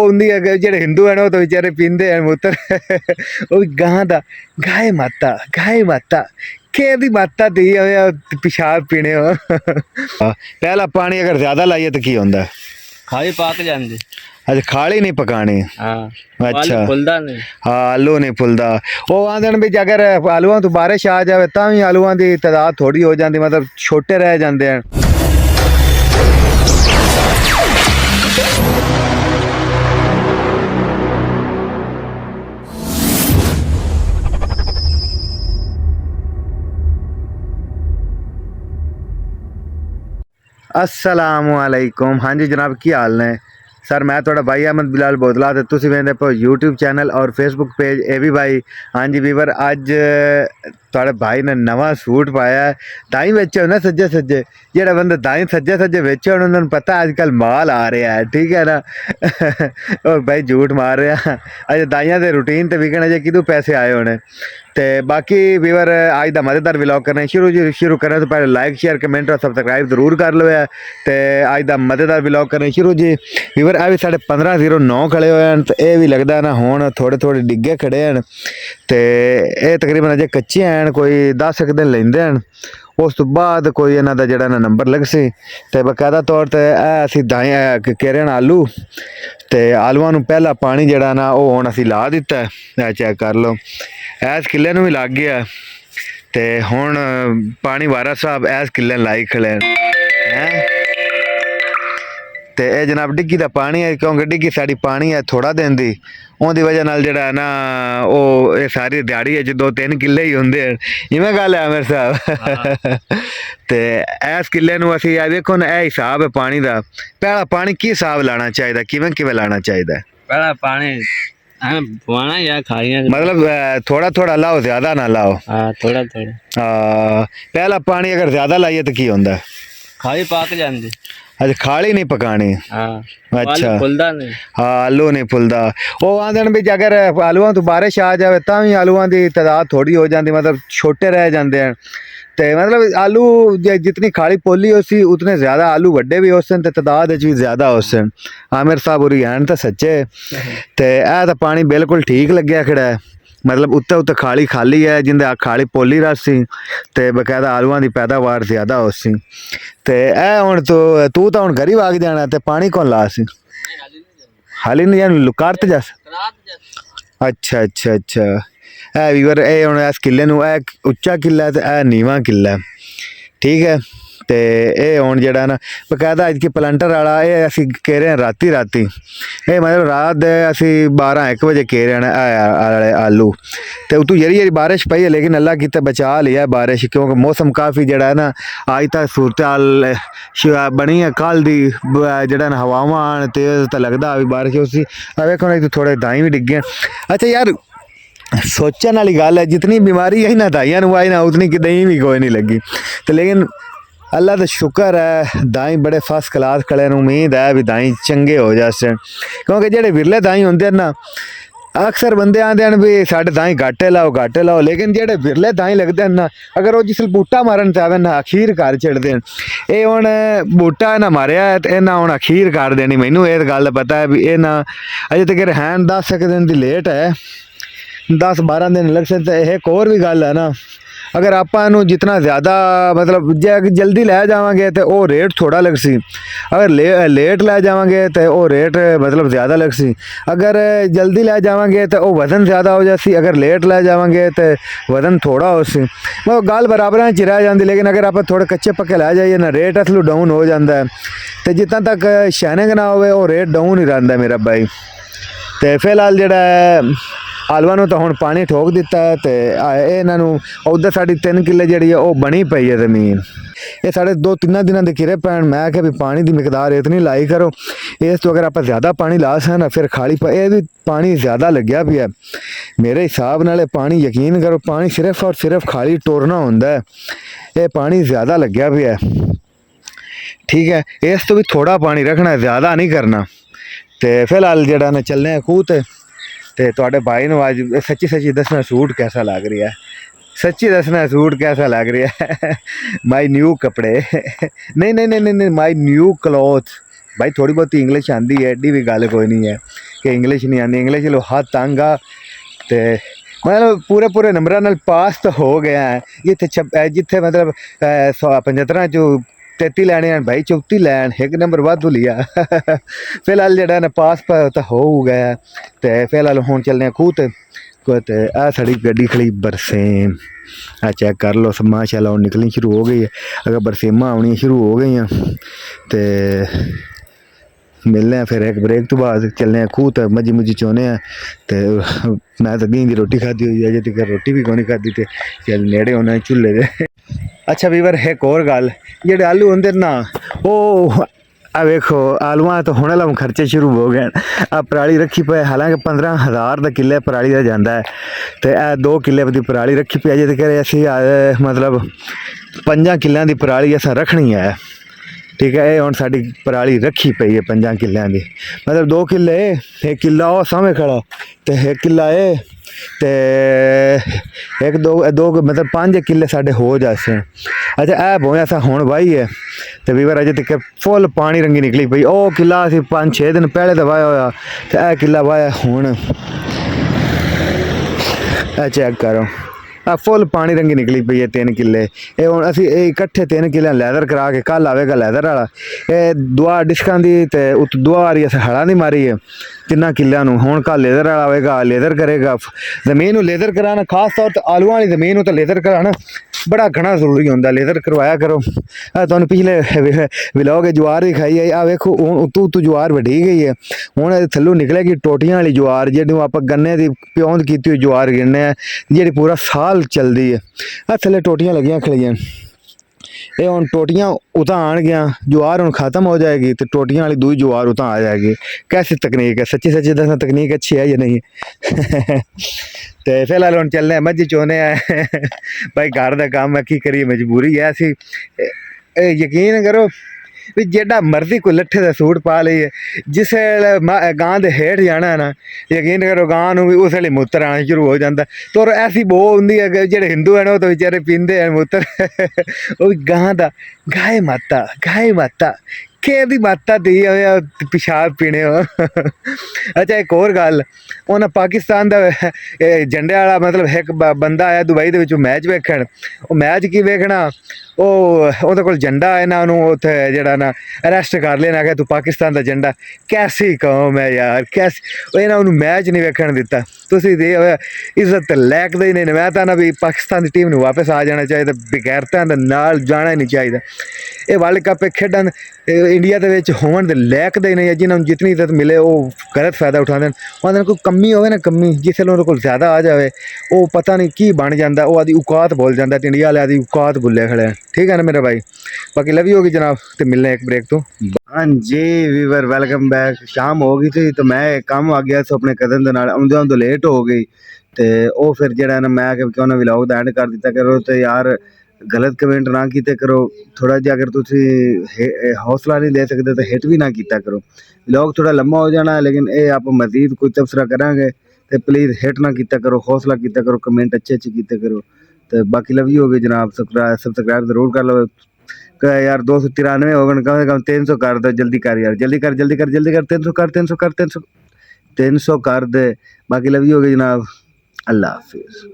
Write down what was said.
ਹੁੰਦੀ ਹੈ ਕਿ ਜਿਹੜੇ ਹਿੰਦੂ ਹਨ ਉਹ ਤਾਂ ਵਿਚਾਰੇ ਪੀਂਦੇ ਹਨ ਮੂਤਰ ਉਹ ਵੀ ਗਾਂ ਦਾ ਗਾਏ ਮਾਤਾ ਕਿਹਦੀ ਮਾਤਾ ਦੀ ਹੋਇਆ ਪਿਸ਼ਾਬ ਪੀਣੇ ਹੋ ਪਹਿਲਾ ਪਾਣੀ ਅਗਰ ਜ਼ਿਆਦਾ ਲਾਈਏ ਤਾਂ ਕੀ ਹੁੰਦਾ ਖਾਲੀ ਪੱਕ ਜਾਂਦੇ अच्छा खाली नहीं पकाने हाँ अच्छा फुलदा नहीं हाँ आलू नहीं फुलदा वो आंदे भी अगर आलूआं तो बारिश आ जाए तां भी आलूआं की तादाद थोड़ी हो जाती मतलब छोटे रह जाते हैं। अस्सलामुअलैकुम हाँ जी जनाब की हाल ने सर मैं थोड़ा भाई अहमद बिलाल बोतला तो तुम वेंदे पे यूट्यूब चैनल और फेसबुक पेज ए भी भाई हाँ जी वीवर अज थोड़े भाई ने नवा सूट पाया है ताई बेचे ना सज्जे सज्जे जेड़ा बंदा ताई सज्जे सज्जे बेचे उन्होंने पता अजकल माल आ रहा है ठीक है ना और भाई झूठ मार रहा अजे दाइयां दे रूटीन ते विकण अजे किदू पैसे आए होने ते बाकी वीवर अज का मज़ेदार व्लॉग करने शुरू करने तो पहले लाइक शेयर कमेंट और सबसक्राइब जरूर कर लो है तो अज का मज़ेदार व्लॉग करने शुरू जी वीवर ए भी साढ़े 15:09 खड़े हुए हैं तो यह भी लगता ना हुण थोड़े थोड़े डिग्गे खड़े हैं तो ये तकरीबन अजे कच्चे हैं कोई 10 दिन लेंदे हैं उस तो बाद कोई इन्हां दा जिहड़ा ना नंबर लग सी ते बकायदा तौर ते असीं दाई केरे न आलू ते आलूआं नूं पहला पानी जिहड़ा ना वो हुण असीं ला दित्ता है चेक कर लो ऐस किले नूं भी लग गया ते हुण पानी वारा साहब ऐस किले लाई खड़े हैं ते ये जनाब डिग्गी दा पानी है क्योंकि डिग्गी साड़ी पानी है थोड़ा दिन दी उहदी वजह नाल जिहड़ा ना वो ये सारी दिहाड़ी है 2-3 किले ही होंदे इवें गल है आमिर साहब ते इस किले नूं असीं देखो ना यह हिसाब है पानी दा पहला पानी की हिसाब लाना चाहिए किवें लाना चाहिए पहला पानी पवाना या खाइया मतलब थोड़ा थोड़ा लाओ ज्यादा ना लाओ हाँ थोड़ा थोड़ा पहला पानी अगर ज्यादा लाइए तो की होंदा खाली पक जाते अच्छा खाली नहीं पकानी हाँ अच्छा फुलदा नहीं हाँ आलू नहीं फुलदा वो आंदे भी अगर आलूआं तो बारिश आ जाए तां भी आलूआं की तादाद थोड़ी हो जाती मतलब छोटे रह जाते हैं तो मतलब आलू जितनी खाली पोली हो सी उतने ज़्यादा आलू वड्डे भी हो सन ते तादाद भी ज़्यादा हो सन आमिर साहब उरी हैं तो सच्चे तो यह तो पानी बिल्कुल ठीक लग्या खड़ा है मतलब उत्ते उत्ते खाली खाली है जिंदे खाली पोली रस सी ते बकायदा आलूआं की पैदावार ज़्यादा हो सी ते ए हुण तू तो हुण घर ही भाग जाना ते पानी कौन ला सी हाली नहीं जान लुकारत जस अच्छा अच्छा अच्छा है वीवर ये हुण इस किले नूं उच्चा किला है ते ए नीवां किला है ठीक है तो ये हुण जिहड़ा ना बकायदा अज की प्लंटर वाला ये असीं केरे राती ये मतलब रात दे असीं 12-1 बजे केरे आलू तो उतों जरी जरी बारिश पई है लेकिन अल्लाह किते बचा लिया बारिश क्योंकि मौसम काफ़ी जिहड़ा है ना अज तक सूरत हाल बनी है कल दी जिहड़ा ना हवावां आन तेज़ तो लगदा भी बारिश उसी वेखो ना थोड़े दाई भी डिगे अच्छा यार सोचने वाली गल है जितनी बीमारी है ना दाइयां नूं आई ना उतनी दही भी कोई नहीं लगी तो लेकिन अल्लाह का शुक्र है दाई बड़े फर्स्ट क्लास खड़े उम्मीद है भी दाई चंगे हो जासे क्योंकि जेडे विरले दाई होंदे ना अक्सर बंदे आते हैं भी साढ़े दाई घाटे लाओ लेकिन जेडे विरले दाई लगते हैं ना अगर वो जिस बूटा मारन चाहे ना अखीर घर चढ़ते हैं ये हुण बूटा ना मारिया है तो इन्हें हुण अखीर कर देनी मैनू ये गल पता है भी ये ना अजे तक हैन 10 दिन की लेट है 10-12 दिन लग सकते एक और भी गल है ना अगर आपां जितना ज़्यादा मतलब जल्दी लै जावांगे तो वो रेट थोड़ा लग सी अगर लेट लै जावांगे तो वो रेट मतलब ज़्यादा लग सी अगर जल्दी लै जावांगे तो वो वज़न ज़्यादा हो जासी अगर लेट लै जावांगे तो वज़न थोड़ा हो सी वो गल बराबर च रह जाती लेकिन अगर आप थोड़े कच्चे पक्के लै जाइए ना रेट असलू डाउन हो जाता है तो जितना तक शाइनिंग ना हो वो रेट डाउन ही रहता है मेरा भाई तो फिलहाल जिहड़ा आलूआं नूं तो हुण पानी ठोक दिता है तो इन्हों उधर साड़ी 3 किले जी वो बनी पई है ज़मीन ये साढ़े 2-3 दिनों के किरे पैन मैं क्या भी पानी की मिकदार इतनी लाई करो इस तो अगर आप ज़्यादा पानी ला सकें ना फिर खाली ये भी पानी ज़्यादा लग्या भी है मेरे हिसाब नाल पानी यकीन करो पानी सिर्फ और सिर्फ खाली टोरना होंदा है ये पानी ज़्यादा लग्या भी है ठीक है इस तो भी थोड़ा पानी रखना है ज़्यादा नहीं करना तो फिलहाल जरा ना चलने खूह ते तुहाडे भाई नूं अज सच्ची दसना सूट कैसा लग रहा है सच्ची दसना सूट कैसा लग रहा है माई न्यू कपड़े नहीं माई न्यू क्लॉथ भाई थोड़ी बहुत इंग्लिश आती है एडी भी गल कोई नहीं है कि इंग्लिश नहीं आती, इंग्लिश लो हाथ तंग आ ते मतलब पूरे पूरे नंबरां नाल पास तो हो गया है। जिथे मतलब 75 चो 33 लैने हैं भाई, 34 लैन, एक नंबर वाधू लिया। फिलहाल जेड़ा ना पास तो हो गया ते फिलहाल हुण चलने हैं खूह ते आ साड़ी गड्डी खड़ी बरसेम, आ चेक कर लो माशाल्लाह हुण निकलनी शुरू हो गई है। अगर बरसेमां आउणियां शुरू हो गई ते मिलने फिर एक ब्रेक तो बाद चलने खूह ते मजी मुजी चोने हैं। ते मैं तो दी रोटी खाधी हुई है, अजे तक रोटी भी कोनी खाधी ते चल नेड़े होना चूल्हे दे। अच्छा वीवर एक और गल, जेडे आलू होंदे ना वो आ वेखो आलूआं तो हुण लाऊं खर्चे शुरू हो गए। आ पराली रखी पे, हालांकि 15,000 का किले पराली का जाता है तो यह 2 किले की पराली रखी पे, अजे तक असी मतलब 5 किलों की पराली असा रखनी है। ठीक है, ये हुण साडी पराली रखी पई है 5 किलों की, मतलब 2 किले, 1 किला वो सामने खड़ा तो 1 किला ये ते एक दो मतलब 5 किले साढ़े हो जासे। अच्छा ऐ बोया असा हुण वाही है तो वीवर अजे तक फुल पानी रंगी निकली पई। ओ किला असी 5-6 दिन पहले तो वाया होया ते ऐ किला वाया हुण, ऐ चेक करो आ फुल पानी रंगी निकली पई है 3 किले। ये हुण असी इकट्ठे 3 किले लैदर करा के कल आवेगा लैदर वाला, ये दुआ डिस्कां दी ते उत दुआ वारी अस हड़ा दी मारी है 3 किलियां नूं। हुण कल लेदर वाला आवेगा, लेदर करेगा। जमीन नूं लेदर कराना खास तौर ते आलूआं वाली जमीन नूं तो लेदर कराना बड़ा घना जरूरी होंदा, लेदर करवाया करो। तुहानूं पिछले व्लॉग ज्वार दिखाई है, आ वेखो हुण उतों ज्वार वढी गई है। हुण थल्लों निकलेगी टोटियां वाली ज्वार, जिहनूं आपां गन्ने दी प्योंद कीती हुई ज्वार गिनने आ, जिहड़ी पूरा साल चलदी है। आ थल्ले टोटियां लगियां खड़ियां, ये हुण टोटियां उतां आउणगियां, ज्वार हुण खत्म हो जाएगी तो टोटियां वाली दूई ज्वार उतां आ जाएगी। कैसी तकनीक है, सच्ची सच्ची दसां तकनीक अच्छी है या नहीं? तो फिलहाल हुण चलने हैं मज्झ चोने भाई, घर का काम है की करिए, मजबूरी है ऐसी। यकीन करो भी जेड़ा मर्जी कोई लट्ठे का सूट पा लीए, जिस गां के हेठ जाना है ना, यकीन करो गां नूं भी उस वेले मूत्र आना शुरू हो जाता। तो ऐसी बो होंदी है कि जेडे हिंदू हैं वो तो बेचारे पींदे हैं मूत्र। वो गां दा गाय माता केदी माता दी पेशाब पीने हो। अच्छा एक और गल, उन्हें पाकिस्तान का झंडे वाला मतलब एक बंदा आया दुबई के मैच वेखण, वो मैच की वेखना, ਉਹਦੇ ਕੋਲ झंडा है ना, ਉਹਨੂੰ ਉੱਥੇ ਜਿਹੜਾ ना अरेस्ट कर लेना कि तू पाकिस्तान का झंडा। कैसी कौम है यार, कैसी ਇਹਨਾਂ ਉਹਨੂੰ मैच नहीं वेखण दिता। ਤੁਸੀਂ ਦੇ इज्जत लैक दे ही नहीं। मैं तो ना भी पाकिस्तान की टीम ਨੂੰ वापस आ जाना चाहिए, बगैरतां ਦੇ ਨਾਲ जाना ही नहीं चाहिए। ये वर्ल्ड कप खेडन इंडिया ਦੇ ਵਿੱਚ ਹੋਣ ਦੇ लायक ਦੇ नहीं, जिन्होंने जितनी इज्जत मिले वो गलत फायदा उठाते हैं। उन्होंने कोई कमी होवे ना, कमी जिस उन्होंने को ज़्यादा आ जाए वो पता नहीं की बन जाता, वो आदि औकात भूल जाता। इंडिया वाले आदि औकात भुले खड़े हैं। ठीक है ना मेरा भाई, बाकी लव यू होगी जनाब, तो मिलने एक ब्रेक तो। हाँ जी वीवर वेलकम बैक। शाम हो गई थी तो मैं काम आ गया अपने कदम के नाल, आउंदे आउंदे लेट हो गई तो वो फिर जरा ना मैं क्यों ना व्लॉग दा एंड कर दिता करो। तो यार गलत कमेंट ना कीते करो, थोड़ा जिहा अगर तुसी हौसला नहीं दे सकते तो हिट भी ना कीता करो। व्लॉग थोड़ा लम्बा हो जाना है, लेकिन ये आप मजीद कोई तबसरा करांगे तो प्लीज़ हिट ना कीता करो, हौसला कीता करो, कमेंट अच्छे अच्छे कीते करो। तो बाकी लव यू हो गई जनाब, सब्सक्राइब ज़रूर कर लो यार। 293 हो गए, कम से कम 300 कर दो, जल्दी कर यार, जल्दी कर जल्दी कर जल्दी कर, 300 कर 300 कर 300 कर दे। बाकी लव यू हो गई जनाब, अल्लाह हाफिज़।